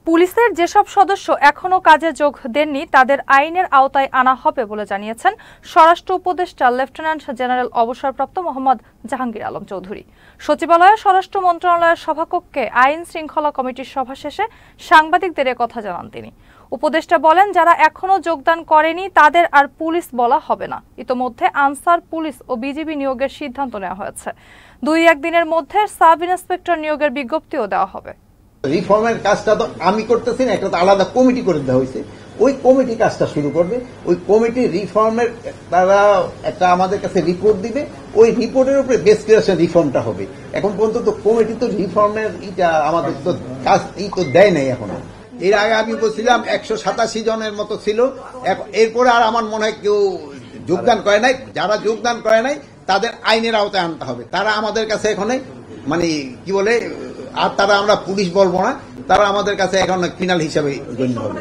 পুলিশের যেসব সদস্য এখনো কাজে যোগ দেননি তাদের আইনের আওতায় আনা হবে বলে জানিয়েছেন স্বরাষ্ট্র উপদেষ্টা লেফটেন্যান্ট জেনারেল অবসরপ্রাপ্ত মোহাম্মদ জাহাঙ্গীর আলম চৌধুরী। সচিবালয়ে স্বরাষ্ট্র মন্ত্রণালয়ের সভাকক্ষে আইন শৃঙ্খলা কমিটির সভা শেষে সাংবাদিকদের কথা জানান তিনি। উপদেষ্টা বলেন, যারা এখনো যোগদান করেনি তাদের আর পুলিশ বলা হবে না। ইতোমধ্যে আনসার পুলিশ ও বিজিবি নিয়োগের সিদ্ধান্ত নেওয়া হয়েছে। 2-1 দিনের মধ্যে সাব ইন্সপেক্টর নিয়োগের বিজ্ঞপ্তিও দেওয়া হবে। রিফর্মের কাজটা তো আমি করতেছি না, একটা তো আলাদা কমিটি করে দেওয়া হয়েছে। ওই কমিটি কাজটা শুরু করবে। ওই কমিটি রিফর্মের তারা একটা আমাদের কাছে রিপোর্ট দিবে, ওই রিপোর্টের উপরে বেস করে রিফর্মটা হবে। এখন পর্যন্ত তো কমিটি তো রিফর্মের আমাদের তো কাজ তো দেয় নাই এখনো। এর আগে আমি বলছিলাম 187 জনের মতো ছিল, এরপরে আর আমার মনে হয় কেউ যোগদান করে নাই। যারা যোগদান করে নাই তাদের আইনের আওতায় আনতে হবে। তারা আমাদের কাছে এখানে মানে কি বলে, আর তারা আমরা পুলিশ বলবো না, তারা আমাদের কাছে এখন ক্রিমিনাল হিসাবে গণ্য হবে।